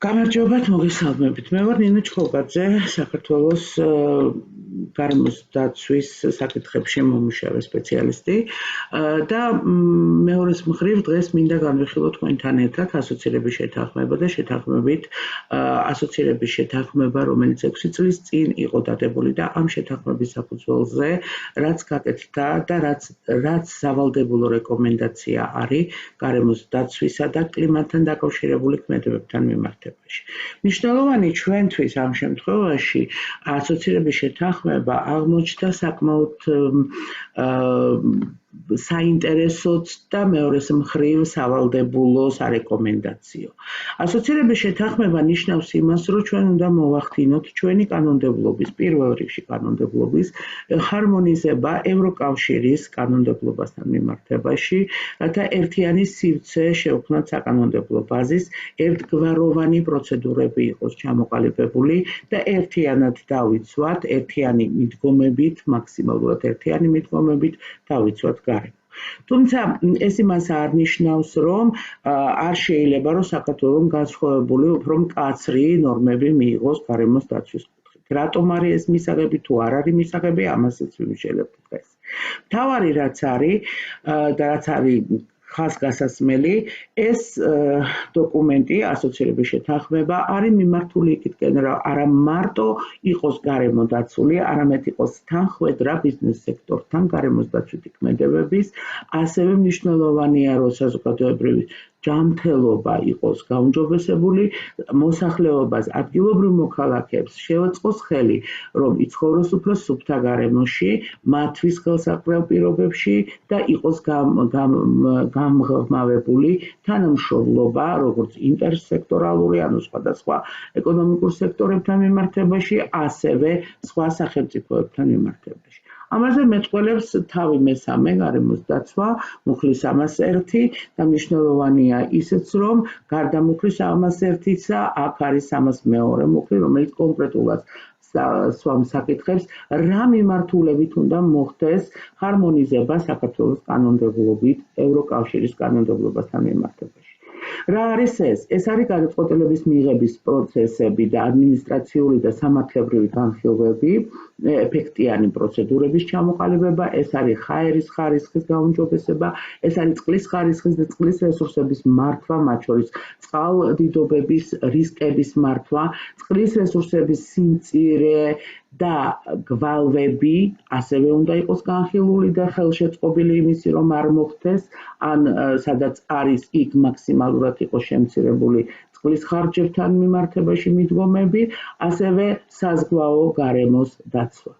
გამარჯობათ, მოგესალმებით. მე ვარ ნინო ჩხობაძე, საქართველოს გარემოს დაცვის საკითხებში მომუშავე სპეციალისტი და მეორეს მხრივ დღეს მინდა განვიხილო თქვენთან ერთად ასოცირების შეთანხმება და შეთანხმებით ასოცირების შეთანხმება, რომელიც 6 წლის წინ იყო დადებული და ამ შეთანხმების საფუძველზე რაც გაკეთდა და რაც სავალდებულო რეკომენდაცია არის გარემოს დაცვისა და კლიმატთან დაკავშირებული ქმედებებთან მიმართებაში. მნიშვნელოვანი ჩვენთვის ამ შემთხვევაში ასოცირების შეთანხმება აღმოჩნდა საკმაოდ საინტერესოც და მეორეს მხრივ სავალდებულო სარეკომენდაციო. ასოცირების შეთანხმება ნიშნავს იმას, რომ ჩვენ უნდა მოვახდინოთ ჩვენი კანონმდებლობის, პირველ რიგში კანონმდებლობის ჰარმონიზება ევროკავშირის კანონმდებლობასთან მიმართებაში, რათა ერთიანი სივრცე შევქმნათ საკანონმდებლო ბაზის, ერთგვაროვანი პროცედურები იყოს ჩამოყალიბებული და ერთიანად დავიცვათ, ერთიანი მიდგომებით, მაქსიმალურად ერთიანი მიდგომებით დავიცვათ გარემო. თუმცა ეს იმას არ ნიშნავს, რომ არ შეიძლება, რომ საქართველოს განსხვავებული უფრო მკაცრი ნორმები მიიღოს გარემოს დაცვის კუთხით. რატომ არის ეს მისაღები, თუ არ არის მისაღები, ამასაც ვიმსჯელებთ დღეს. მთავარი რაც არის და რაც არის ხაზგასასმელი, ეს დოკუმენტი, ასოცირების შეთანხმება არის მიმართული იქითკენ, რომ არა მარტო იყოს გარემო დაცული, არამედ იყოს თანხვედრა ბიზნეს სექტორთან გარემოს დაცვითი ქმედებების, ასევე მნიშვნელოვანია, რომ საზოგადოებრივი ჯანმრთელობა იყოს გაუმჯობესებული, მოსახლეობას, ადგილობრივ მოქალაქეებს შევაწყოს ხელი, რომ იცხოვროს უფრო სუფთა გარემოში, მათთვის ხელსაყრელ პირობებში და იყოს გამღრმავებული თანამშრომლობა, როგორც ინტერსექტორალური, ანუ სხვადასხვა ეკონომიკურ სექტორებთან მიმართებაში, ასევე სხვა სახელმწიფოებთან მიმართებაში. ამაზე მეწყვილებს თავი მესამე გარემოს დაცვა, მუხლის 301 და მნიშვნელოვანია ისიც, რომ გარდა მუხლის 301-ისა, აქ არის 302 მუხლი, რომელიც კონკრეტულად სვამ საკითხებს, რა მიმართულებით უნდა მოხდეს ჰარმონიზება საქართველოს კანონმდებლობით ევროკავშირის კანონმდებლობასთან მიმართებაში. რა არის ეს? ეს არის გადაწყვეტილების მიღების პროცესები და ადმინისტრაციული და სამართლებრივი განხილვები, ეფექტიანი პროცედურების ჩამოყალიბება, ეს არის ჰაერის ხარისხის გაუმჯობესება, ეს არის წყლის ხარისხის და წყლის რესურსების მართვა, მათ შორის წყალდიდობების რისკების მართვა, წყლის რესურსების სიმწირე და გვალვები ასევე უნდა იყოს განხილული და ხელშეწყობილი იმისი, რომ არ მოხდეს, ან სადაც არის იქ მაქსიმალურად იყოს შემცირებული წყლის ხარჯებთან მიმართებაში მიდგომები, ასევე საზღვაო გარემოს დაცვა.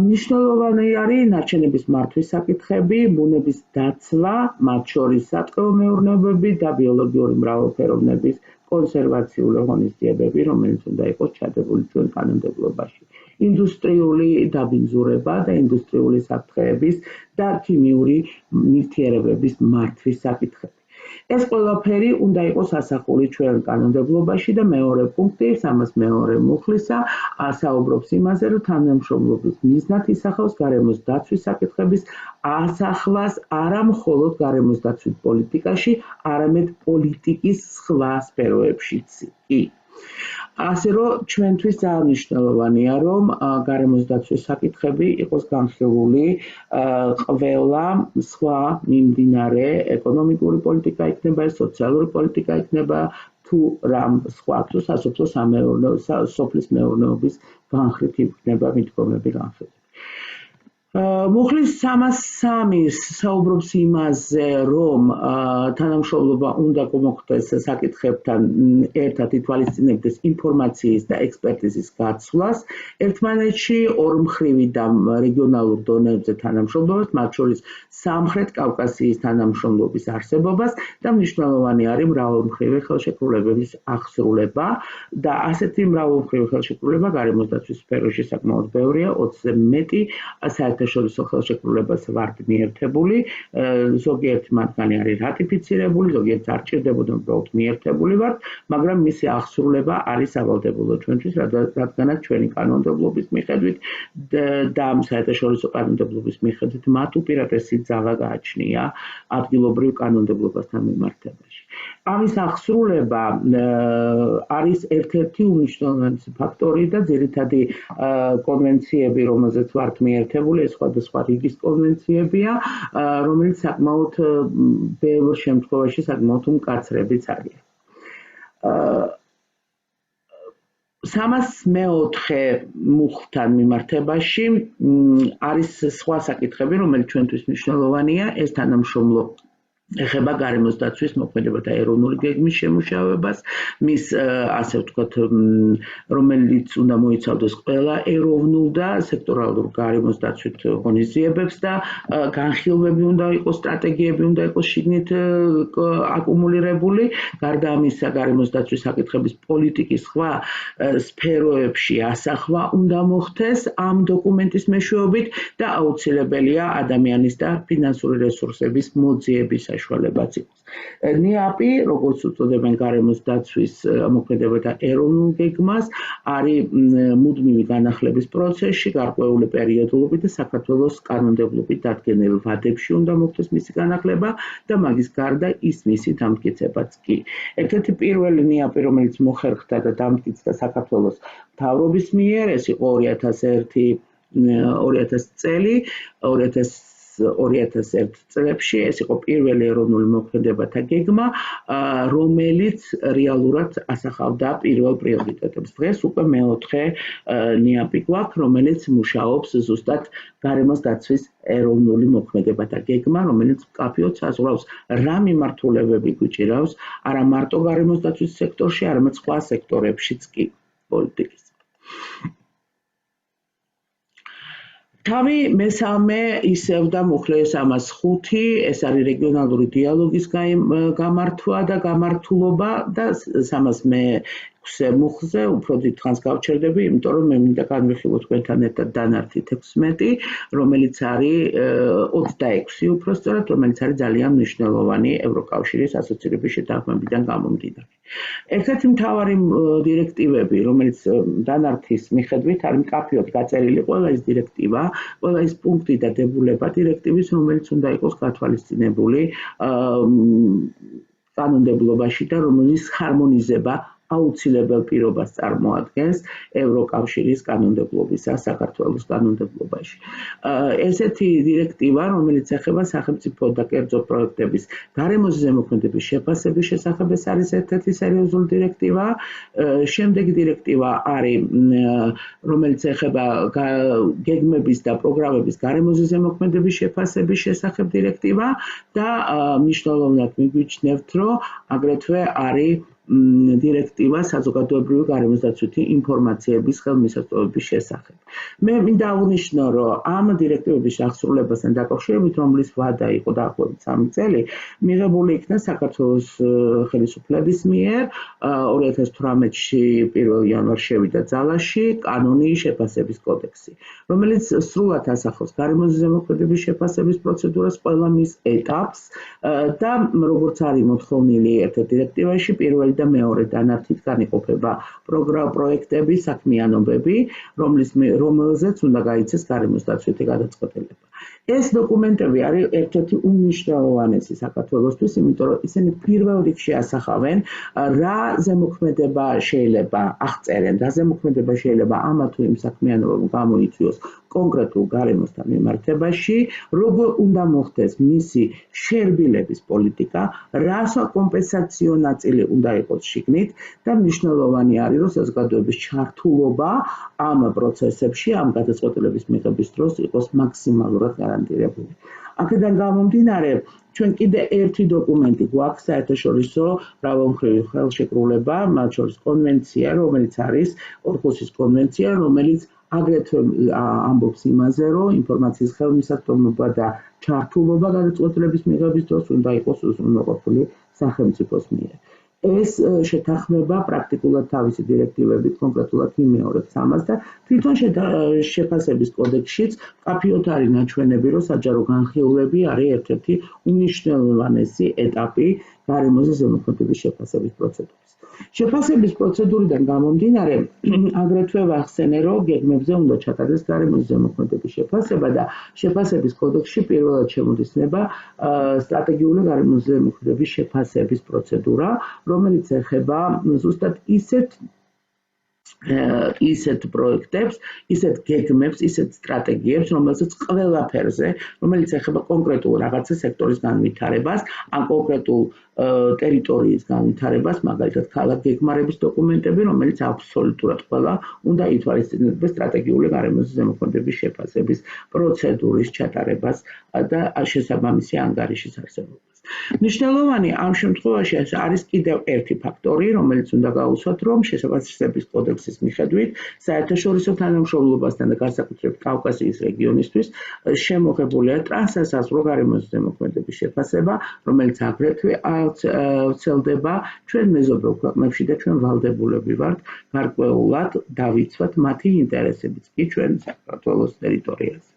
მნიშვნელოვანი არის ნარჩენების მართვის საკითხები, ბუნების დაცვა, მათ შორის სატყეო მეურნეობები და ბიოლოგიური მრავალფეროვნების კონსერვაციული ღონისძიებები, რომელიც უნდა იყოს ჩადებული ჩვენ კანონმდებლობაში. ინდუსტრიული დაბინძურება და ინდუსტრიული საფრთხეების და ქიმიური ნივთიერებების მართვის საკითხები. ეს ყველაფერი უნდა იყოს ასახული ჩვენ კანონმდებლობაში და მეორე პუნქტი 302 მუხლისა საუბრობს იმაზე, რომ თანამშრომლობის მიზნად ისახავს გარემოს დაცვის საკითხების ასახლას არა მხოლოდ გარემოს დაცვის პოლიტიკაში, არამედ პოლიტიკის სხვა სფეროებშიც კი. ასე რომ ჩვენთვის ძალიან მნიშვნელოვანია, რომ გარემოს დაცვის საკითხები იყოს განხილული ყველა სხვა მიმდინარე ეკონომიკური პოლიტიკა იქნება, სოციალური პოლიტიკა იქნება, თუ რამ სხვა თუ სასოფლო სოფლის მეურნეობის განხრით იქნება მიდგომები განხილული. მუხლის 303 საუბრობს იმაზე, რომ თანამშრომლობა უნდა მოხდეს საკითხებთან ერთად ითვალისწინებდეს ინფორმაციის და ექსპერტიზის გაცვლას ერთმანეთში ორმხრივი და რეგიონალურ დონეებზე თანამშრომლობას, მათ შორის სამხრეთ კავკასიის თანამშრომლობის არსებობას და მნიშვნელოვანი არის მრავალმხრივი ხელშეკრულებების აღსრულება და ასეთი მრავალმხრივი ხელშეკრულება გარემოს დაცვის სფეროში საკმაოდ ბევრია, 20-ზე მეტი საერთაშორისო ხელშეკრულებას ვართ მიერთებული, ზოგიერთი მათგანი არის რატიფიცირებული, ზოგიერთი არ ჭირდებოდა, უბრალოდ მიერთებული ვართ, მაგრამ მისი აღსრულება არის სავალდებულო ჩვენთვის, რადგანაც ჩვენი კანონმდებლობის მიხედვით და საერთაშორისო კანონმდებლობის მიხედვით მათ უპირატესი ძალა გააჩნია ადგილობრივ კანონმდებლობასთან მიმართებაში. ამის აღსრულება არის ერთ-ერთი უმნიშვნელოვანესი ფაქტორი და ძირითადი კონვენციები, რომელზეც ვართ მიერთებული, ეს სხვადასხვა რიგის კონვენციებია, რომელიც საკმაოდ ბევრ შემთხვევაში საკმაოდ უმკაცრებიც არიან. 304 მუხთან მიმართებაში არის სხვა საკითხები, რომელიც ჩვენთვის მნიშვნელოვანია, ეს თანამშრომლო ეხება გარემოს დაცვის მოქმედებათა ეროვნული გეგმის შემუშავებას, მის ასე ვთქვათ, რომელიც უნდა მოიცავდეს ყველა ეროვნულ და სექტორალურ გარემოს დაცვით ღონისძიებებს და განხილვები უნდა იყოს, სტრატეგიები უნდა იყოს შიგნით აკუმულირებული, გარდა ამისა გარემოს დაცვის საკითხების პოლიტიკის სხვა სფეროებში ასახვა უნდა მოხდეს ამ დოკუმენტის მეშვეობით და აუცილებელია ადამიანის და ფინანსური რესურსების მოძიების საშუალებაც იყოს. ნიაპი, როგორც უწოდებენ გარემოს დაცვის მოქმედებათა ეროვნულ გეგმას, არის მუდმივი განახლების პროცესში, გარკვეული პერიოდულობით და საქართველოს კანონმდებლობით დადგენილ ვადებში უნდა მოხდეს მისი განახლება და მაგის გარდა ის მისი დამტკიცებაც კი. ერთ-ერთი პირველი ნიაპი, რომელიც მოხერხდა და დამტკიცდა საქართველოს მთავრობის მიერ, ეს იყო 2001 წელი, 2001 წლებში, ეს იყო პირველი ეროვნული მოქმედებათა გეგმა, რომელიც რეალურად ასახავდა პირველ პრიორიტეტებს. დღეს უკვე მეოთხე ნიაპი გვაქვს, რომელიც მუშაობს ზუსტად გარემოს დაცვის ეროვნული მოქმედებათა გეგმა, რომელიც მკაფიოდ საზღვრავს რა მიმართულებები გვიჭირავს, არა მარტო გარემოს დაცვის სექტორში, არამედ სხვა სექტორებშიც კი პოლიტიკის. თავი მესამე ისევ და მუხლეს ამას 5, ეს არის რეგიონალური დიალოგის გამართვა და გამართულობა და 306 მუხლზე უფრო დიდხანს გავჩერდები, იმიტომ რომ მე მინდა განვიხილოთ თქვენთან ერთად დანართი 16, რომელიც არის 26 უпроსწორად, რომელიც არის ძალიან მნიშვნელოვანი ევროკავშირის ასოცირების შეთანხმებიდან გამომდინარე. ერთ-ერთი მთავარი დირექტივები, რომელიც დანართის მიხედვით არის მკაფიოდ გაწერილი ყველა ის დირექტივა, ყველა ის პუნქტი და დებულება დირექტივის, რომელიც უნდა იყოს გათვალისწინებული კანონმდებლობაში და რომელიც ჰარმონიზება აუცილებელ პირობას წარმოადგენს ევროკავშირის კანონმდებლობისა საქართველოს კანონმდებლობაში. ესეთი დირექტივა, რომელიც ეხება სახელმწიფო და კერძო პროექტების გარემოს ზემოქმედების შეფასების შესახებ, ეს არის ერთ-ერთი სერიოზული დირექტივა. შემდეგი დირექტივა არის, რომელიც ეხება გეგმების და პროგრამების გარემოს ზემოქმედების შეფასების შესახებ დირექტივა და მნიშვნელოვნად მიგვიჩნევთ, რომ აგრეთვე არის დირექტივა საზოგადოებრივი გარემოს დაცვითი ინფორმაციების ხელმისაწვდომების შესახებ. მე მინდა აღნიშნო, რომ ამ დირექტივების აღსრულებასთან დაკავშირებით, რომლის ვადა იყო დაახლოებით 3 წელი, მიღებული იქნა საქართველოს ხელისუფლების მიერ 2018-ში 1 იანვარს შევიდა ძალაში კანონი შეფასების კოდექსი, რომელიც სრულად ასახავს გარემოს ზემოქმედების შეფასების პროცედურას ყველა მის ეტაპს და როგორც არის მოთხოვნილი ერთ-ერთ დირექტივაში, პირველი და მეორე დანართით განიყოფება პროექტები, საქმიანობები, რომელზეც უნდა გაიცეს გარემოს დაცვითი გადაწყვეტილება. ეს დოკუმენტები არის ერთ-ერთი უმნიშვნელოვანესი საქართველოსთვის, იმიტომ რომ ისინი პირველ რიგში ასახავენ, რა ზემოქმედება შეიძლება აღწერენ, რა ზემოქმედება შეიძლება ამა თუ იმ საქმიანობამ გამოიწვიოს კონკრეტულ გარემოსთან მიმართებაში, როგორ უნდა მოხდეს მისი შერბილების პოლიტიკა, რა საკომპენსაციო ნაწილი უნდა იყოს შიგნით და მნიშვნელოვანი არის, რომ საზოგადოების ჩართულობა ამ პროცესებში, ამ გადაწყვეტილების მიღების დროს იყოს მაქსიმალურად გარანტირებული. აქედან გამომდინარე, ჩვენ კიდე ერთი დოკუმენტი გვაქვს საერთაშორისო მრავალმხრივი ხელშეკრულება, მათ შორის კონვენცია, რომელიც არის ორხუსის კონვენცია, რომელიც აგრეთვე ამბობს იმაზე, რომ ინფორმაციის ხელმისაწვდომობა და ჩართულობა გადაწყვეტილების მიღების დროს უნდა იყოს უზრუნველყოფილი სახელმწიფოს მიერ. ეს შეთანხმება პრაქტიკულად თავისი დირექტივებით კონკრეტულად იმეორებს ამას და თვითონ შეფასების კოდექსშიც მკაფიოდ არის ნაჩვენები, რომ საჯარო განხილვები არის ერთ-ერთი უმნიშვნელოვანესი ეტაპი გარემოზე ზემოქმედების შეფასების პროცედურას. შეფასების პროცედურიდან გამომდინარე, აგრეთვე ვახსენე, რომ გეგმებზე უნდა ჩატარდეს გარემოს ზემოქმედების შეფასება და შეფასების კოდექსში პირველად შემოდისნება სტრატეგიული გარემოს ზემოქმედების შეფასების პროცედურა, რომელიც ეხება ზუსტად ისეთ პროექტებს, ისეთ გეგმებს, ისეთ სტრატეგიებს, რომელსაც ყველაფერზე, რომელიც ეხება კონკრეტულ რაღაცა სექტორის განვითარებას, ან კონკრეტულ ტერიტორიის განვითარებას, მაგალითად, ქალაქ გეგმარების დოკუმენტები, რომელიც აბსოლუტურად ყველა უნდა ითვალისწინებდეს სტრატეგიული გარემოს ზემოქმედების შეფასების პროცედურის ჩატარებას და შესაბამისი ანგარიშის არსებობას. მნიშვნელოვანი ამ შემთხვევაში არის კიდევ ერთი ფაქტორი, რომელიც უნდა გავუსვათ, რომ შესაბამისების კოდექსის მიხედვით საერთაშორისო თანამშრომლობასთან და განსაკუთრებით კავკასიის რეგიონისთვის შემოღებულია ტრანსსაზღვრო გარემოს ზემოქმედების შეფასება, რომელიც აგრეთვე ვრცელდება ჩვენ მეზობელ ქვეყნებში და ჩვენ ვალდებულები ვართ გარკვეულად დავიცვათ მათი ინტერესებიც კი ჩვენ საქართველოს ტერიტორიაზე.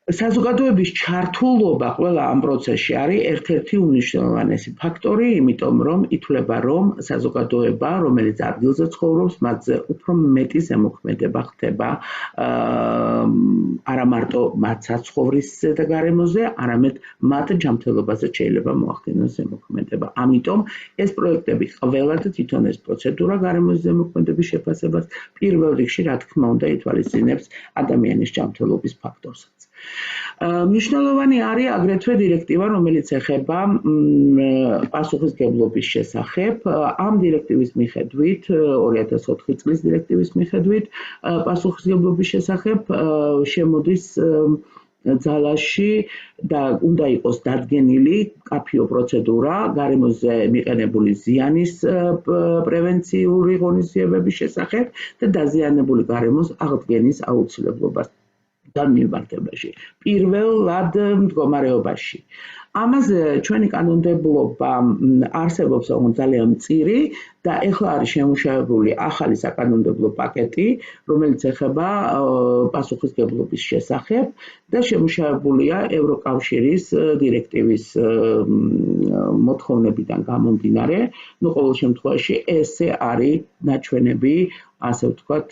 საზოგადოების ჩართულობა ყველა ამ პროცესში არის ერთ-ერთი უმნიშვნელოვანესი ფაქტორი, იმიტომ რომ ითვლება, რომ საზოგადოება, რომელიც ადგილზე ცხოვრობს, მათზე უფრო მეტი ზემოქმედება ხდება არა მარტო მათ საცხოვრისზე და გარემოზე, არამედ მათ ჯანმრთელობაზე შეიძლება მოახდინოს ზემოქმედება. ამიტომ ეს პროექტები ყველა და თვითონ ეს პროცედურა გარემოს ზემოქმედების შეფასებას პირველ რიგში, რა თქმა უნდა, ითვალისწინებს ადამიანის ჯანმრთელობის ფაქტორსაც. მნიშვნელოვანი არის აგრეთვე დირექტივა, რომელიც ეხება პასუხისმგებლობის შესახებ. ამ დირექტივის მიხედვით, 2004 წლის დირექტივის მიხედვით, პასუხისმგებლობის შესახებ შემოდის ძალაში და უნდა იყოს დადგენილი კაფიო პროცედურა გარემოზე მიყენებული ზიანის პრევენციული ღონისძიებების შესახებ და დაზიანებული გარემოს აღდგენის აუცილებლობას. მიმართებაში პირველად მდგომარეობაში. ამაზე ჩვენი კანონმდებლობა არსებობს ძალიან მწირი და ეხლა არის შემუშავებული ახალი საკანონმდებლო პაკეტი, რომელიც ეხება პასუხისმგებლობის შესახებ და შემუშავებულია ევროკავშირის დირექტივის მოთხოვნებიდან გამომდინარე. ყოველ შემთხვევაში ესე არის ნაჩვენები, ასე ვთქვათ,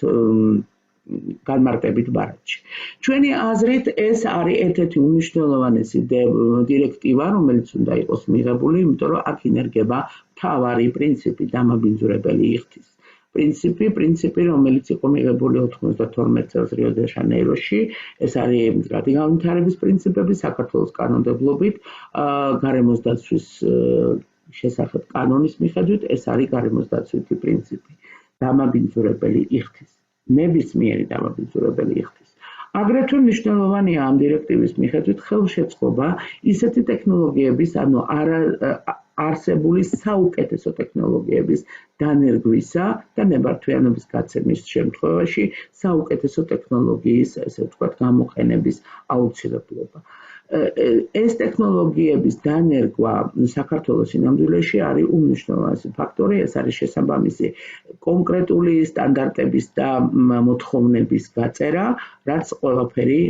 განმარტებით ბარათში. ჩვენი აზრით ეს არის ერთ-ერთი უმნიშვნელოვანესი დირექტივა, რომელიც უნდა იყოს მიღებული, იმიტომ რომ აქ ინერგება მთავარი პრინციპი დამაბინძურებელი იხდის. პრინციპი, რომელიც იყო მიღებული 92 წელს რიო-დე-ჟანეიროში, ეს არის მდგრადი განვითარების პრინციპები საქართველოს კანონმდებლობით, გარემოს დაცვის შესახებ კანონის მიხედვით, ეს არის გარემოს დაცვითი პრინციპი. დამაბინძურებელი იხდის. ნებისმიერი დამაბინძურებელი იხდის. აგრეთვე მნიშვნელოვანია ამ დირექტივის მიხედვით ხელშეწყობა ისეთი ტექნოლოგიების, ანუ არსებული საუკეთესო ტექნოლოგიების დანერგვისა და ნებართვიანობის გაცემის შემთხვევაში საუკეთესო ტექნოლოგიის, ესე ვთქვათ, გამოყენების აუცილებლობა. ეს ტექნოლოგიების დანერგვა საქართველოს სინამდვილეში არის უმნიშვნელოვანესი ფაქტორი, ეს არის შესაბამისი კონკრეტული სტანდარტების და მოთხოვნების გაწერა, რაც ყველაფერი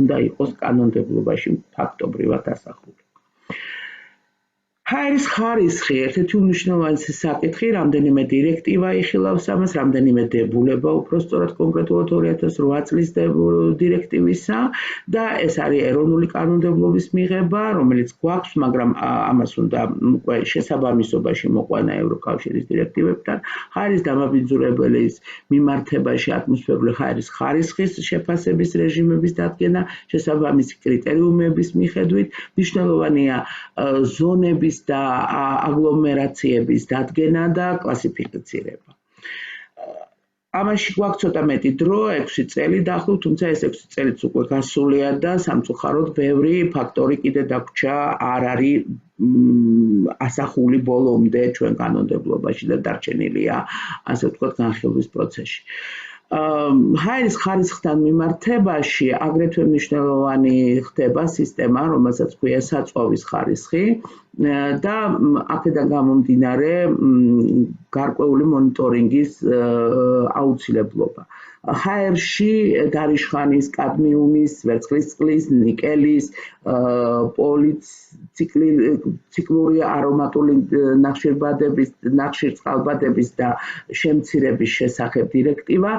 უნდა იყოს კანონმდებლობაში ფაქტობრივად ასახული. ჰაერის ხარისხი ერთ-ერთი უმნიშვნელოვანესი საკითხი, რამდენიმე დირექტივა იხილავს ამას, რამდენიმე დებულება უпростоრად კონკრეტულად 2008 წლის დირექტივისა და ეს არის ეროვნული კანონმდებლობის მიღება, რომელიც გვაქვს, მაგრამ ამას უნდა უკვე შესაბამისობაში მოყვანა ევროკავშირის დირექტივებთან. ჰაერის დამაბინძურებელის მიმართებაში ატმოსფერული ჰაერის ხარისხის შეფასების რეჟიმების დადგენა, შესაბამისი კრიტერიუმების მიხედვით, მნიშვნელოვანია ზონების და აგლომერაციების დადგენა და კლასიფიცირება. ამაში გვაქვს ცოტა მეტი დრო, 6 წელი დაახლოებით, თუმცა ეს 6 წელიც უკვე გასულია და სამწუხაროდ ბევრი ფაქტორი კიდე დაგვრჩა არ არის ასახული ბოლომდე ჩვენ კანონმდებლობაში და დარჩენილია, ასე ვთქვათ, განხილვის პროცესში. ჰაერის ხარისხთან მიმართებაში აგრეთვე მნიშვნელოვანი ხდება სისტემა, რომელსაც ქვია საწვავის ხარისხი და აქედან გამომდინარე გარკვეული მონიტორინგის აუცილებლობა. ჰაერში გარიშხანის, კადმიუმის, ვერცხლისწყლის, ნიკელის, პოლიციკლური არომატული ნახშირბადების, ნახშირწყალბადების და შემცირების შესახებ დირექტივა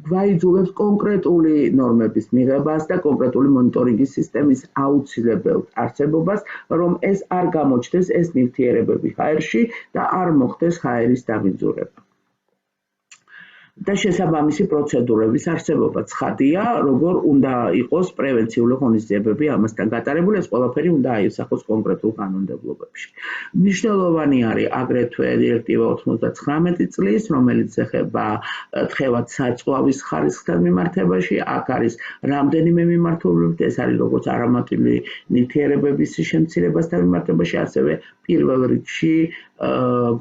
გვაიძულებს კონკრეტული ნორმების მიღებას და კონკრეტული მონიტორინგის სისტემის აუცილებელ არსებობას, რომ ეს არ გამოჩნდეს ეს ნივთიერებები ჰაერში და არ მოხდეს ჰაერის დამიძურება. და შესაბამისი პროცედურების არსებობა ცხადია, როგორ უნდა იყოს პრევენციული ღონისძიებები ამასთან გატარებული, ეს ყველაფერი უნდა აისახოს კონკრეტულ კანონმდებლობებში. მნიშვნელოვანი არის აგრეთვე დირექტივა 99 წლის, რომელიც ეხება თხევად საწვავის ხარისხთან მიმართებაში, აქ არის რამდენიმე მიმართულებით, ეს არის როგორც არომატული ნივთიერებების შემცირებასთან მიმართებაში, ასევე პირველ რიგში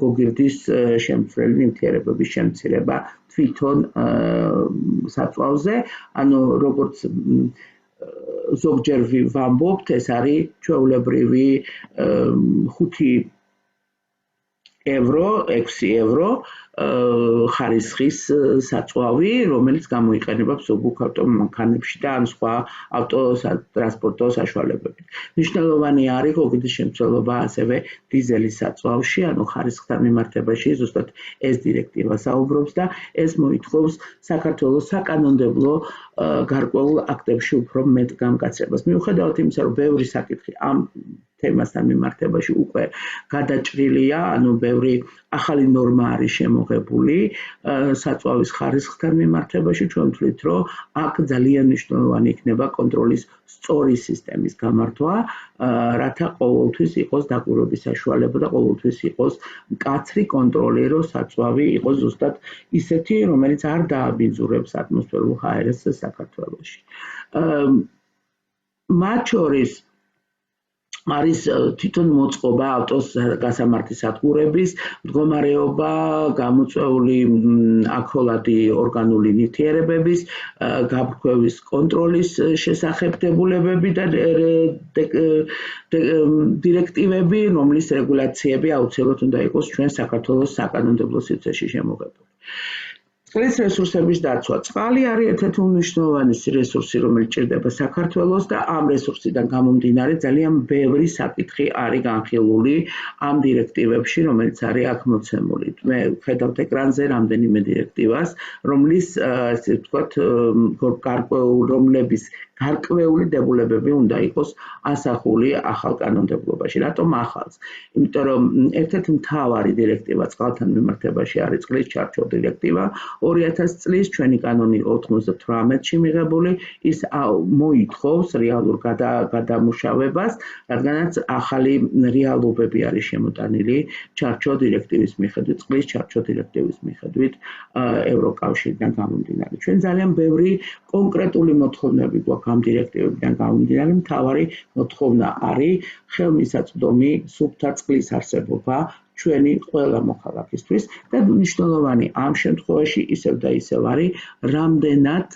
გოგირდის შემცვლელი ნივთიერებების შემცირება თვითონ საწვავზე, ანუ როგორც ზოგჯერ ვამბობთ, ეს არის ჩვეულებრივი 5 евро, 6 евро ხარისხის საწვავი, რომელიც გამოიყენება ზოგ ავტომანქანებში და ან სხვა ავტოტრანსპორტო საშუალებებით. მნიშვნელოვანი არის გოგირდის შემცველობა ასევე დიზელის საწვავში, ანუ ხარისხთან მიმართებაში, ზუსტად ეს დირექტივა საუბრობს და ეს მოითხოვს საქართველოს საკანონმდებლო გარკვეულ აქტებში უფრო მეტ გამკაცებას. მიუხედავად იმისა, რომ ბევრი საკითხი ამ თემასთან მიმართებაში უკვე გადაჭრილია, ანუ ბევრი ახალი ნორმა არის შემოღებული საწვავის ხარისხთან მიმართებაში, ჩვენ ვთვლით, რომ აქ ძალიან მნიშვნელოვანი იქნება კონტროლის სწორი სისტემის გამართვა, რათა ყოველთვის იყოს დაკვირვების საშუალება და ყოველთვის იყოს მკაცრი კონტროლი, რომ საწვავი იყოს ზუსტად ისეთი, რომელიც არ დააბინძურებს ატმოსფერულ ჰაერს საქართველოში. მათ შორის არის თვითონ მოწყობა ავტოს გასამართის სადგურების მდგომარეობა, გამოწვეული აქოლადი ორგანული ნივთიერებების, გაფრქვევის კონტროლის შესახებ დებულებები და დირექტივები, რომლის რეგულაციები აუცილებლად უნდა იყოს ჩვენ საქართველოს საკანონმდებლო სივრცეში შემოღებული. წყლის რესურსების დაცვა. წყალი არის ერთ-ერთი უმნიშვნელოვანი რესურსი, რომელიც ჭირდება საქართველოს და ამ რესურსიდან გამომდინარე ძალიან ბევრი საკითხი არის განხილული ამ დირექტივებში, რომელიც არის აქ მოცემული. მე ვხედავთ ეკრანზე რამდენიმე დირექტივას, რომლის ესე ვთქვათ, რომლების გარკვეული დებულებები უნდა იყოს ასახული ახალ კანონმდებლობაში. რატომ ახალს? იმიტომ რომ ერთ-ერთი მთავარი დირექტივა წყალთან მიმართებაში არის წყლის ჩარჩო დირექტივა. 2000 წლის ჩვენი კანონი 98-ში მიღებული, ის მოითხოვს რეალურ გადამუშავებას, რადგანაც ახალი რეალობები არის შემოტანილი ჩარჩო დირექტივის მიხედვით, წყლის ჩარჩო დირექტივის მიხედვით ევროკავშირიდან გამომდინარე. ჩვენ ძალიან ბევრი კონკრეტული მოთხოვნები გვაქვს ამ დირექტივებიდან გამომდინარე, მთავარი მოთხოვნა არის ხელმისაწვდომი სუფთა წყლის არსებობა ჩვენი ყველა მოქალაქისთვის და მნიშვნელოვანი ამ შემთხვევაში ისევ და ისევ არის რამდენად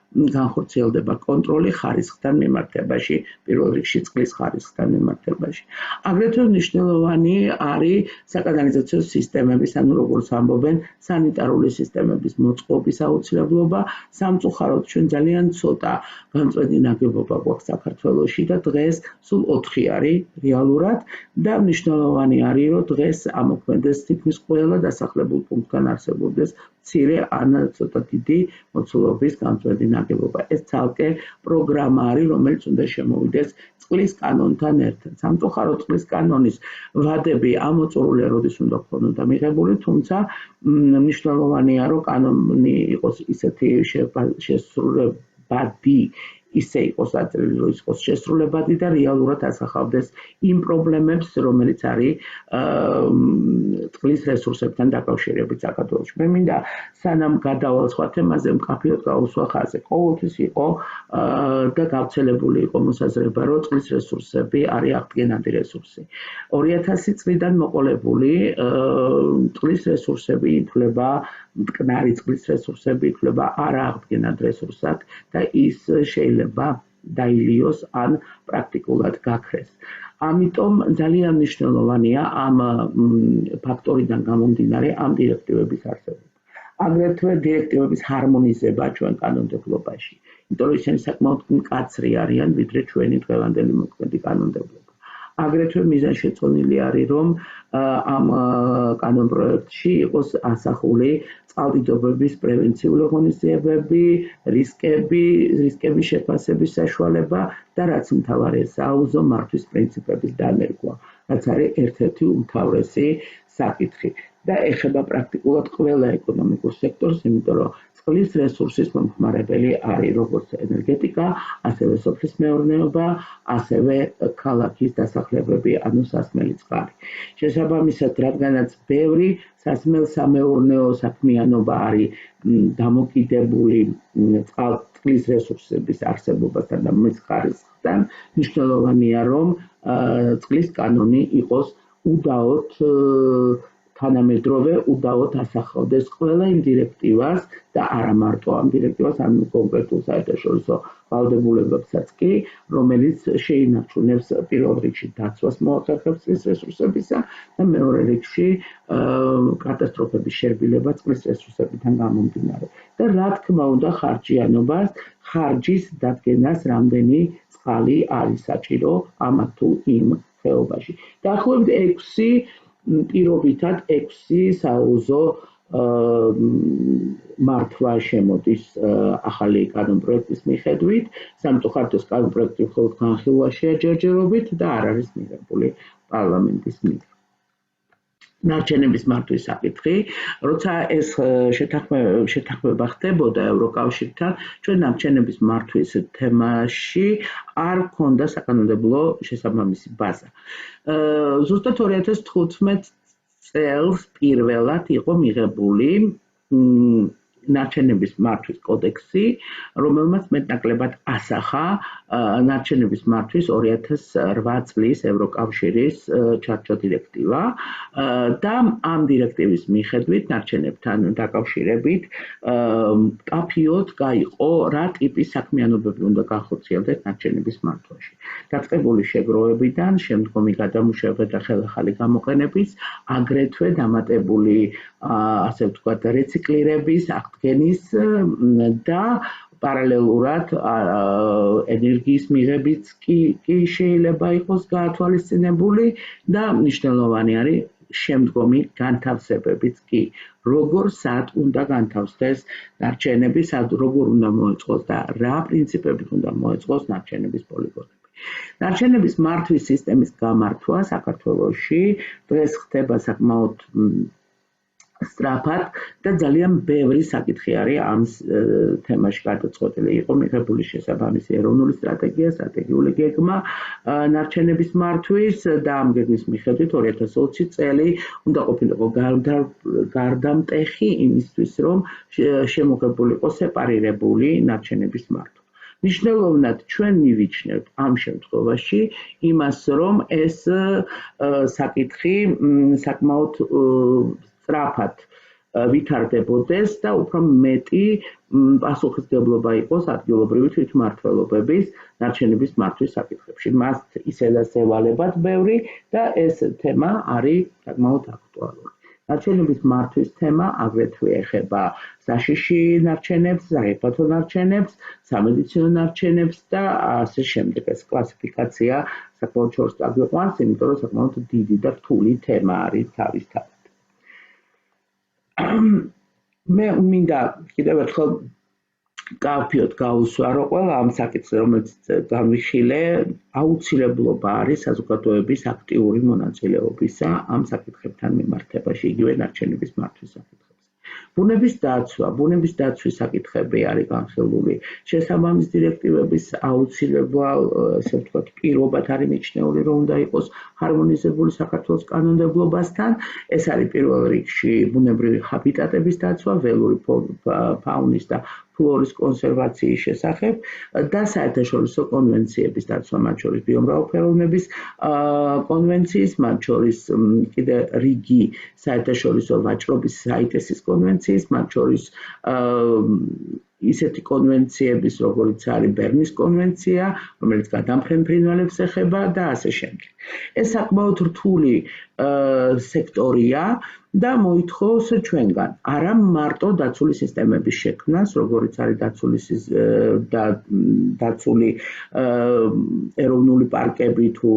განხორციელდება კონტროლი ხარისხთან მიმართებაში, პირველ რიგში წყლის ხარისხთან მიმართებაში. აგრეთვე მნიშვნელოვანი არის საკანალიზაციო სისტემების, ანუ როგორც ამბობენ, სანიტარული სისტემების მოწყობის აუცილებლობა. სამწუხაროდ ჩვენ ძალიან ცოტა განწყვეტი ნაგებობა გვაქვს საქართველოში და დღეს სულ 4 არის რეალურად და მნიშვნელოვანი არის, რომ დღეს ამოქმედდეს თითქმის ყველა დასახლებულ პუნქტთან არსებობდეს მცირე ან ცოტა დიდი მოცულობის განწყვეტი ნაგებობა. ეს ცალკე პროგრამა არის, რომელიც უნდა შემოვიდეს წყლის კანონთან ერთად. სამწუხაროდ წყლის კანონის ვადები ამოწურული როდის უნდა ქონოდა მიღებული, თუმცა მნიშვნელოვანია, რომ კანონი იყოს ისეთი შესრულებადი, ისე იყოს დაწერილი, რომ იყოს შესრულებადი და რეალურად ასახავდეს იმ პრობლემებს, რომელიც არის წყლის რესურსებთან დაკავშირებით საქართველოში. მე მინდა სანამ გადავალ სხვა თემაზე, მკაფიოდ გავუსვა ხაზზე. ყოველთვის იყო და გავრცელებული იყო მოსაზრება, რომ წყლის რესურსები არის აღდგენადი რესურსი. 2000 წლიდან მოყოლებული წყლის რესურსები ითვლება მტკნარი წყლის რესურსები ითვლება არააღდგენად რესურსად და ის შეიძლება დაილიოს ან პრაქტიკულად გაქრეს. ამიტომ ძალიან მნიშვნელოვანია ამ ფაქტორიდან გამომდინარე ამ დირექტივების არსებობა. აგრეთვე დირექტივების ჰარმონიზება ჩვენ კანონმდებლობაში. იმიტომ რომ ისინი საკმაოდ მკაცრი არიან, ვიდრე ჩვენი დღევანდელი მოქმედი კანონმდებლობა. აგრეთვე მიზანშეწონილი არის, რომ ამ კანონპროექტში იყოს ასახული წყალდიდობების პრევენციული ღონისძიებები, რისკების შეფასების საშუალება და რაც მთავარია, სააუზო მართვის პრინციპების დანერგვა, რაც არის ერთ-ერთი უმთავრესი საკითხი. და ეხება პრაქტიკულად ყველა ეკონომიკურ სექტორს, იმიტომ რომ წყლის რესურსის მომხმარებელი არის როგორც ენერგეტიკა, ასევე სოფლის მეურნეობა, ასევე ქალაქის დასახლებები, ანუ სასმელი წყალი. შესაბამისად, რადგანაც ბევრი სასმელ-სამეურნეო საქმიანობა არის დამოკიდებული წყლის რესურსების არსებობასთან და მის ხარისხთან, მნიშვნელოვანია, რომ წყლის კანონი იყოს უდაოდ თანამედროვე უდაოდ ასახავდეს ყველა იმ დირექტივას და არა მარტო ამ დირექტივას, ანუ კონკრეტულ საერთაშორისო ვალდებულებებსაც კი, რომელიც შეინარჩუნებს პირველ რიგში დაცვას მოახერხებს წყლის რესურსებისა და მეორე რიგში კატასტროფების შერბილება წყლის რესურსებიდან გამომდინარე. და რა თქმა უნდა ხარჯიანობას, ხარჯის დადგენას, რამდენი წყალი არის საჭირო ამ თუ იმ ხეობაში. დაახლოებით 6 პირობითად 6 სააუზო მართვა შემოდის ახალი კანონპროექტის მიხედვით, სამწუხაროდ კანონპროექტი მხოლოდ განხილვაშია ჯერჯერობით და არ არის მიღებული პარლამენტის მიერ. ნარჩენების მართვის საკითხი, როცა ეს შეთანხმება ხდებოდა ევროკავშირთან, ჩვენ ნარჩენების მართვის თემაში არ ჰქონდა საკანონმდებლო შესაბამისი ბაზა. ზუსტად 2015 წელს პირველად იყო მიღებული ნარჩენების მართვის კოდექსი, რომელმაც მეტნაკლებად ასახა ნარჩენების მართვის 2008 წლის ევროკავშირის ჩარჩო დირექტივა და ამ დირექტივის მიხედვით ნარჩენებთან დაკავშირებით კაფიოდ გაიყო რა ტიპის საქმიანობები უნდა განხორციელდეს ნარჩენების მართვაში. დაწყებული შეგროვებიდან შემდგომი გადამუშავება და ხელახალი გამოყენების, აგრეთვე დამატებული ასე ვთქვათ რეციკლირების, აღდგენის და პარალელურად ენერგიის მიღებიც კი შეიძლება იყოს გაათვალისწინებული და მნიშვნელოვანი არის შემდგომი განთავსებებიც კი, როგორ სად უნდა განთავსდეს ნარჩენები, როგორ უნდა მოეწყოს და რა პრინციპებით უნდა მოეწყოს ნარჩენების პოლიგონები. ნარჩენების მართვის სისტემის გამართვა საქართველოში დღეს ხდება საკმაოდ სწრაფად და ძალიან ბევრი საკითხი არის ამ თემაში გადაწყვეტილი. იყო მიღებული შესაბამისი ეროვნული სტრატეგია, სტრატეგიული გეგმა ნარჩენების მართვის და ამ გეგმის მიხედვით 2020 წელი უნდა ყოფილიყო გარდამტეხი იმისთვის, რომ შემოღებულიყო სეპარირებული ნარჩენების მართვა. მნიშვნელოვნად ჩვენ მივიჩნევთ ამ შემთხვევაში იმას, რომ ეს საკითხი საკმაოდ სწრაფად ვითარდებოდეს და უფრო მეტი პასუხისმგებლობა იყოს ადგილობრივი თვითმმართველობების ნარჩენების მართვის საკითხებში. მას ისედაც ევალებათ ბევრი და ეს თემა არის საკმაოდ აქტუალური. ნარჩენების მართვის თემა აგრეთვე ეხება საშიში ნარჩენებს, საფათო ნარჩენებს, სამედიცინო ნარჩენებს და ასე შემდეგ. ეს კლასიფიკაცია საკმაოდ შორს წაგვიყვანს, იმიტომ რომ საკმაოდ დიდი და რთული თემა არის თავისთავად. მე მინდა კიდევ ერთხელ კაფიოდ გაუსვარო ყველა ამ საკითხზე, რომელიც განვიხილე, აუცილებლობა არის საზოგადოების აქტიური მონაწილეობისა ამ საკითხებთან მიმართებაში, იგივე ნარჩენების მართვის საკითხებზე. ბუნების დაცვის საკითხები არის განხილული. შესაბამის დირექტივების აუცილებელ, ესე ვთქვათ, პირობად არის მიჩნეული, რომ უნდა იყოს ჰარმონიზებული საქართველოს კანონმდებლობასთან. ეს არის პირველ რიგში ბუნებრივი ჰაბიტატების დაცვა, ველური ფაუნის და ფლორის კონსერვაციის შესახებ და საერთაშორისო კონვენციების დაცვა, მათ შორის ბიომრავალფეროვნების კონვენციის, მათ შორის კიდე რიგი საერთაშორისო ვაჭრობის საიტესის კონვენციის, მათ შორის ისეთი კონვენციების, როგორიც არის ბერნის კონვენცია, რომელიც გადამფრენ ფრინველებს ეხება და ასე შემდეგ. ეს საკმაოდ რთული სექტორია და მოითხოვს ჩვენგან არა მარტო დაცული სისტემების შექმნას, როგორიც არის დაცული ეროვნული პარკები თუ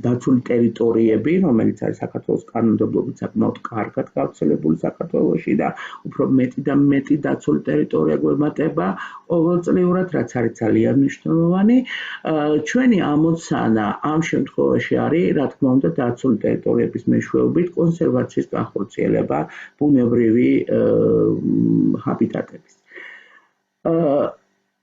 დაცული ტერიტორიები, რომელიც არის საქართველოს კანონმდებლობით საკმაოდ კარგად გავრცელებული საქართველოში და უფრო მეტი და მეტი დაცული ტერიტორია გვემატება ყოველწლიურად, რაც არის ძალიან მნიშვნელოვანი. ჩვენი ამოცანა ამ შემთხვევაში არის, რა თქმა უნდა, დაცული ტერიტორიების მეშვეობით კონსერვაციის განხორციელება ბუნებრივი ჰაბიტატების.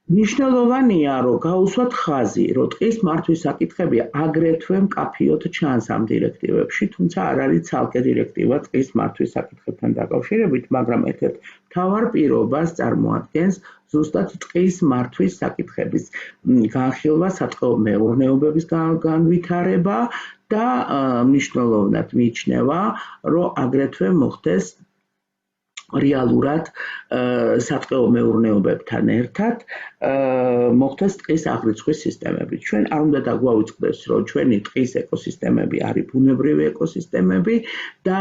მნიშვნელოვანია, რომ გავუსვათ ხაზი, რომ ტყის მართვის საკითხები აგრეთვე მკაფიოდ ჩანს ამ დირექტივებში, თუმცა არ არის ცალკე დირექტივა ტყის მართვის საკითხებთან დაკავშირებით, მაგრამ ერთ-ერთ მთავარ პირობას წარმოადგენს ზუსტად ტყის მართვის საკითხების განხილვა, საწყო მეურნეობების განვითარება და მნიშვნელოვნად მიიჩნევა, რომ აგრეთვე მოხდეს რეალურად საწყო მეურნეობებთან ერთად მოხდეს ტყის აღრიცხვის სისტემები. ჩვენ არ უნდა დაგვაუწყდეს, რომ ჩვენი ტყის ეკოსისტემები არის ბუნებრივი ეკოსისტემები და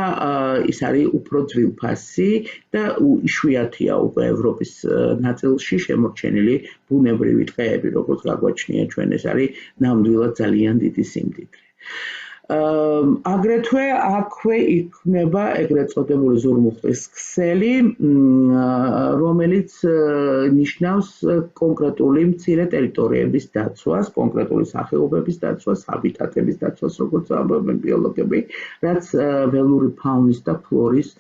ის არის უფრო ძვირფასი და იშვიათია უკვე ევროპის ნაწილში შემორჩენილი ბუნებრივი ტყეები, როგორც გაგვაჩნია ჩვენ, ეს არის ნამდვილად ძალიან დიდი სიმდიდრე. აგრეთვე აქვე იქმნება ეგრეთ წოდებული ზურმუხტის ქსელი, რომელიც ნიშნავს კონკრეტული მცირე ტერიტორიების დაცვას, კონკრეტული სახეობების დაცვას, ჰაბიტატების დაცვას, როგორც ამბობენ ბიოლოგები, რაც ველური ფაუნის და ფლორის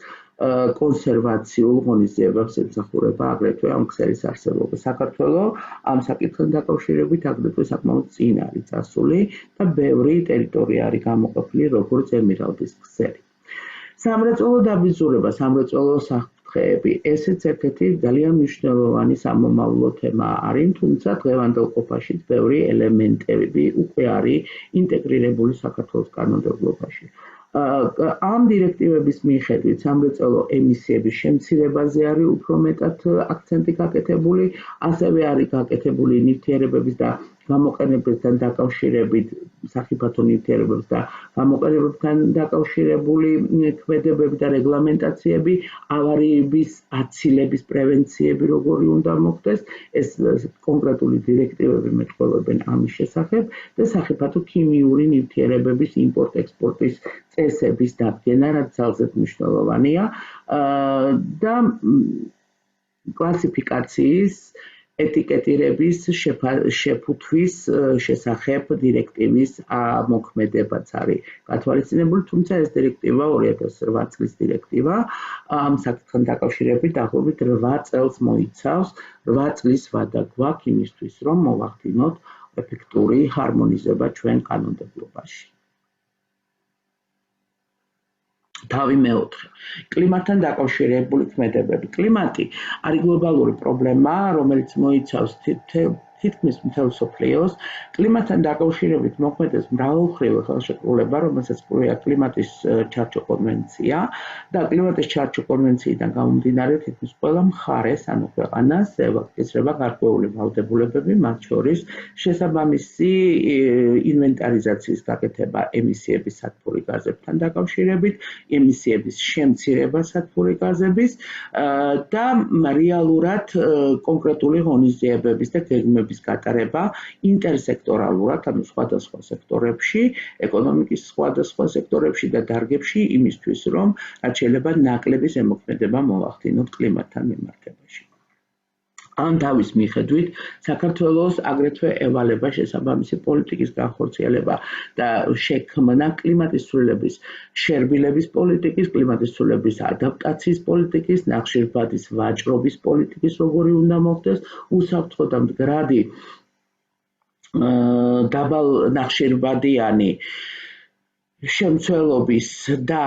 კონსერვაციულ ღონისძიებებს ემსახურება აგრეთვე ამ ქსელის არსებობა. საქართველოს ამ საკითხთან დაკავშირებით აგრეთვე საკმაოდ წინ არის წასული და ბევრი ტერიტორია არის გამოყოფილი როგორც ემირალდის ქსელი. სამრეწველო დაბინძურება, სამრეწველო საფრთხეები, ესეც ერთ-ერთი ძალიან მნიშვნელოვანი სამომავლო თემა არის, თუმცა დღევანდელ ყოფაშიც ბევრი ელემენტები უკვე არის ინტეგრირებული საქართველოს კანონმდებლობაში. ამ დირექტივების მიხედვით სამრეწველო ემისიების შემცირებაზე არის უფრო მეტად აქცენტი გაკეთებული, ასევე არის გაკეთებული ნივთიერებების და გამოყენებებთან დაკავშირებით, სახიფათო ნივთიერებების და გამოყენებებთან დაკავშირებული ქმედებები და რეგლამენტაციები, ავარიების აცილების პრევენციები როგორი უნდა მოხდეს, ეს კონკრეტული დირექტივები მეტყველებენ ამის შესახებ და სახიფათო ქიმიური ნივთიერებების იმპორტ-ექსპორტის წესების დადგენა, რაც ძალზედ მნიშვნელოვანია და კლასიფიკაციის ეტიკეტირების შეფუთვის შესახებ დირექტივის მოქმედებაც არის გათვალისწინებული, თუმცა ეს დირექტივა 2008 წლის დირექტივა ამ საკითხთან დაკავშირებით დაახლოებით 8 წელს მოიცავს, 8 წლის ვადა გვაქვს იმისთვის, რომ მოვახდინოთ ეფექტური ჰარმონიზება ჩვენ კანონმდებლობაში. თავი მეოთხე. კლიმატთან დაკავშირებული ქმედებები. კლიმატი არის გლობალური პრობლემა, რომელიც მოიცავს თითქმის მთელ მსოფლიოს. კლიმატთან დაკავშირებით მოქმედებს მრავალმხრივი ხელშეკრულება, რომელსაც ყურია კლიმატის ჩარჩო კონვენცია და კლიმატის ჩარჩო კონვენციიდან გამომდინარე თითქმის ყველა მხარეს, ანუ ქვეყანას ეკისრება გარკვეული ვალდებულებები, მათ შორის შესაბამისი ინვენტარიზაციის გაკეთება ემისიების სათბური გაზებთან დაკავშირებით, ემისიების შემცირება სათბური გაზების და რეალურად კონკრეტული ღონისძიებების და გეგმების გატარება ინტერსექტორალურად, ანუ სხვადასხვა სექტორებში, ეკონომიკის სხვადასხვა სექტორებში და დარგებში იმისთვის, რომ რაც შეიძლება ნაკლები ზემოქმედება მოვახდინოთ კლიმატთან მიმართებაში. ამ თავის მიხედვით საქართველოს აგრეთვე ევალება შესაბამისი პოლიტიკის განხორციელება და შექმნა კლიმატის ცვლილების შერბილების პოლიტიკის, კლიმატის ცვლილების ადაპტაციის პოლიტიკის, ნახშირბადის ვაჭრობის პოლიტიკის, როგორი უნდა მოხდეს, უსაფრთხო და მდგრადი დაბალ ნახშირბადიანი შემცველობის და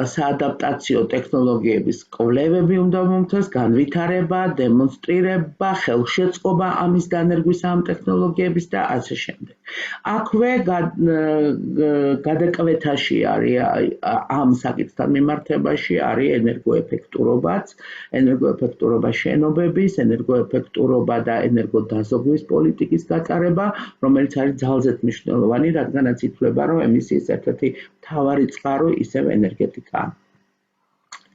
საადაპტაციო ტექნოლოგიების კვლევები უნდა მომხდეს, განვითარება, დემონსტრირება, ხელშეწყობა ამის დანერგვის ამ ტექნოლოგიების და ასე შემდეგ. აქვე გადაკვეთაში არის ამ საკითხთან მიმართებაში არის ენერგოეფექტურობაც, ენერგოეფექტურობა შენობების, ენერგოეფექტურობა და ენერგოდაზოგვის პოლიტიკის გატარება, რომელიც არის ძალზედ მნიშვნელოვანი, რადგანაც ითვლება, რომ ემისიის ერთ-ერთი მთავარი წყარო ისევ ენერგეტიკაა.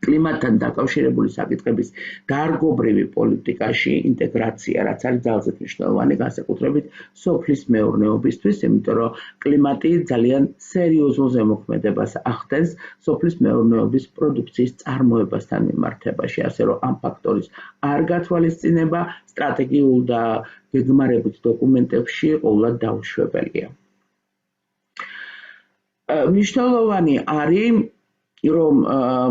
კლიმატთან დაკავშირებული საკითხების დარგობრივი პოლიტიკაში ინტეგრაცია, რაც არის ძალზედ მნიშვნელოვანი, განსაკუთრებით სოფლის მეურნეობისთვის, იმიტომ რომ კლიმატი ძალიან სერიოზულ ზემოქმედებას ახდენს სოფლის მეურნეობის პროდუქციის წარმოებასთან მიმართებაში, ასე რომ ამ ფაქტორის არ გათვალისწინება სტრატეგიულ და გეგმარებით დოკუმენტებში ყოველად დაუშვებელია. მნიშვნელოვანი არის, რომ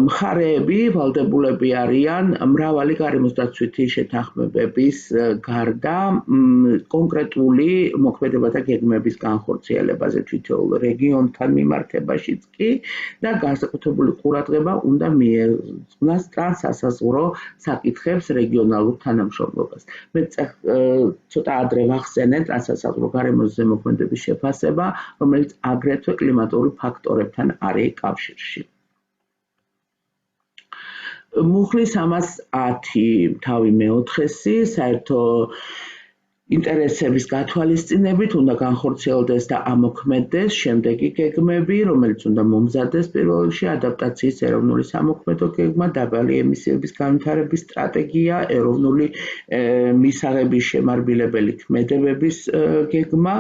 მხარეები, ვალდებულები არიან მრავალი გარემოს დაცვითი შეთანხმებების გარდა კონკრეტული მოქმედებათა გეგმების განხორციელებაზე თითოეულ რეგიონთან მიმართებაშიც კი და განსაკუთრებული ყურადღება უნდა მიეძღვნას ტრანსსაზღვრო საკითხებს რეგიონალურ თანამშრომლობას. მე ცოტა ადრე ვახსენე ტრანსსაზღვრო გარემოს ზემოქმედების შეფასება, რომელიც აგრეთვე კლიმატური ფაქტორებთან არის კავშირში. მუხლის 310 თავი მეოთხესი საერთო ინტერესების გათვალისწინებით უნდა განხორციელდეს და ამოქმედდეს შემდეგი გეგმები, რომელიც უნდა მომზადდეს პირველ რიგში ადაპტაციის ეროვნული სამოქმედო გეგმა, დაბალი ემისიების განვითარების სტრატეგია, ეროვნული მისაღების შემარბილებელი ქმედებების გეგმა,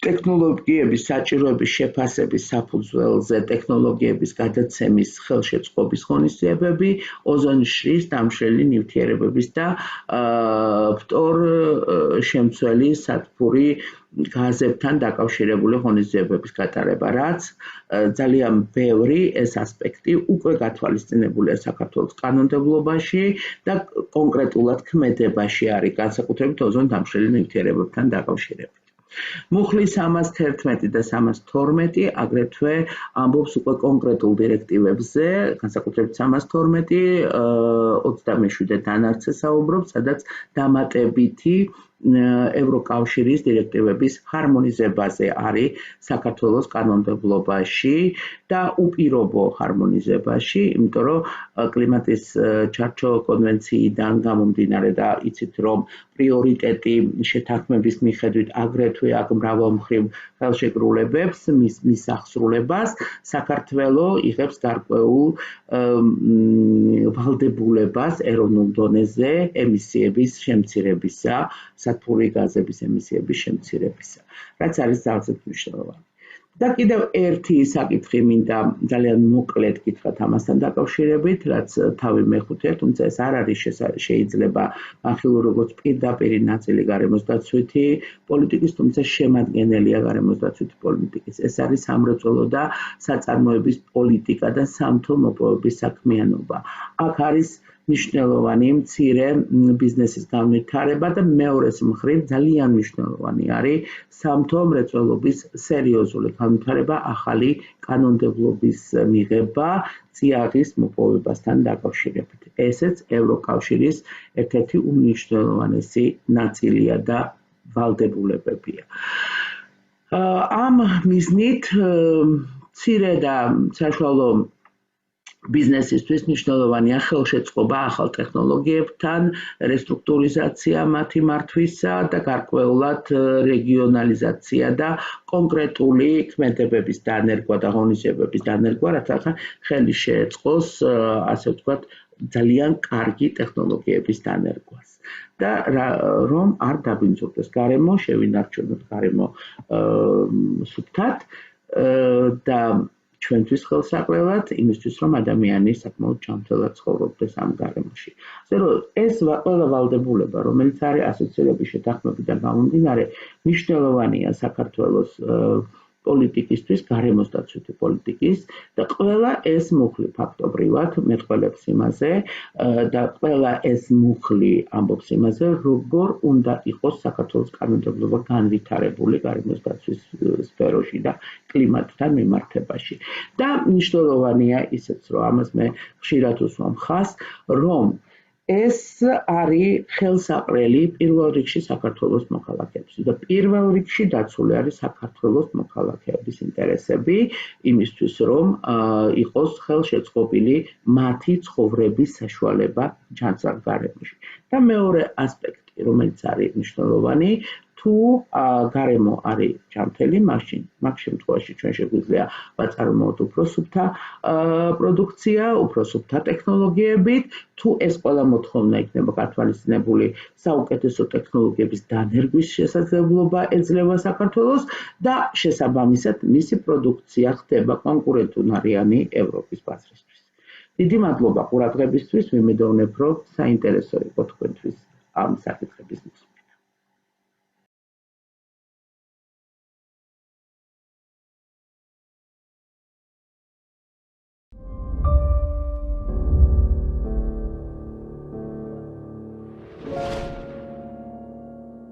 ტექნოლოგიების საჭიროების შეფასების საფუძველზე ტექნოლოგიების გადაცემის ხელშეწყობის ღონისძიებები, ოზონის შრის დამშრალი ნივთიერებების და ფტორშემცველი სათბური გაზებთან დაკავშირებული ღონისძიებების გატარება, რაც ძალიან ბევრი ეს ასპექტი უკვე გათვალისწინებულია საქართველოს კანონმდებლობაში და კონკრეტულად ქმედებაში არის, განსაკუთრებით ოზონის დამშრალი ნივთიერებებთან დაკავშირებით. მუხლის 311 და 312 აგრეთვე ამბობს უკვე კონკრეტულ დირექტივებზე, განსაკუთრებით 312 27 დანარჩე საუბრობს, სადაც დამატებითი ევროკავშირის დირექტივების ჰარმონიზებაზე არის საქართველოს კანონმდებლობაში და უპირობო ჰარმონიზებაში, იმიტომ რომ კლიმატის ჩარჩო კონვენციიდან გამომდინარე და იცით რომ პრიორიტეტი შეთანხმების მიხედვით აგრეთვე აქ მრავალმხრივ ხელშეკრულებებს მის აღსრულებას საქართველოს იღებს გარკვეულ ვალდებულებას ეროვნულ დონეზე ემისიების შემცირებისა, სათბური გაზების ემისიების შემცირებისა, რაც არის ძალზედ მნიშვნელოვანი. და კიდევ ერთი საკითხი მინდა ძალიან მოკლედ გითხრათ ამასთან დაკავშირებით, რაც თავი მეხუთე, თუმცა ეს არ არის შეიძლება ახალ როგორც პირდაპირი ნაწილი გარემოს დაცვითი პოლიტიკის, თუმცა შემადგენელია გარემოს დაცვითი პოლიტიკის. ეს არის სამრეწველო და საწარმოების პოლიტიკა და სამთო მოპოვების საქმიანობა. აქ არის მნიშვნელოვანი მცირე ბიზნესის განვითარება და მეორეს მხრივ ძალიან მნიშვნელოვანი არის სამთო მრეწველობის სერიოზული განვითარება, ახალი კანონმდებლობის მიღება წიაღის მოპოვებასთან დაკავშირებით. ესეც ევროკავშირის ერთ-ერთი უმნიშვნელოვანესი ნაწილია და ვალდებულებებია. ამ მიზნით მცირე და საშუალო ბიზნესისთვის მნიშვნელოვანია ხელშეწყობა ახალ ტექნოლოგიებთან, რესტრუქტურიზაცია მათი მართვისა და გარკვეულად რეგიონალიზაცია და კონკრეტული ქმედებების დანერგვა და ღონისძიებების დანერგვა, რაც ხელი შეეწყოს, ასე ვთქვათ, ძალიან კარგი ტექნოლოგიების დანერგვას. და რომ არ დაბინძურდეს გარემო, შევინარჩუნოთ გარემო სუფთად და ჩვენთვის ხელსაყრელად, იმისთვის რომ ადამიანი საკმაოდ ჯანმრთელად ცხოვრობდეს ამ გარემოში. ასე რომ ეს ყველა ვალდებულება, რომელიც არის ასოცირების შეთანხმებიდან გამომდინარე, მნიშვნელოვანია საქართველოს პოლიტიკისთვის, გარემოს დაცვითი პოლიტიკის და ყველა ეს მუხლი ფაქტობრივად მეტყველებს იმაზე და ყველა ეს მუხლი ამბობს იმაზე, როგორ უნდა იყოს საქართველოს კანონმდებლობა განვითარებული გარემოს დაცვის სფეროში და კლიმატთან მიმართებაში. და მნიშვნელოვანია ისეც, რომ ამას მე ხშირად უსვამ ხაზს, რომ ეს არის ხელსაყრელი პირველ რიგში საქართველოს მოქალაქეებს და პირველ რიგში დაცული არის საქართველოს მოქალაქეების ინტერესები იმისთვის, რომ იყოს ხელშეწყობილი მათი ცხოვრების საშუალება ჯანსაღ გარემოში. და მეორე ასპექტი, რომელიც არის მნიშვნელოვანი, თუ გარემო არის ჯანმრთელი, მაშინ მაგ შემთხვევაში ჩვენ შეგვიძლია ვაწარმოოთ უფრო სუფთა პროდუქცია, უფრო სუფთა ტექნოლოგიებით, თუ ეს ყველა მოთხოვნა იქნება გათვალისწინებული საუკეთესო ტექნოლოგიების დანერგვის შესაძლებლობა ეძლევა საქართველოს და შესაბამისად მისი პროდუქცია ხდება კონკურენტუნარიანი ევროპის ბაზრისთვის. დიდი მადლობა ყურადღებისთვის, ვიმედოვნებ, რომ საინტერესო იყო თქვენთვის ამ საკითხი.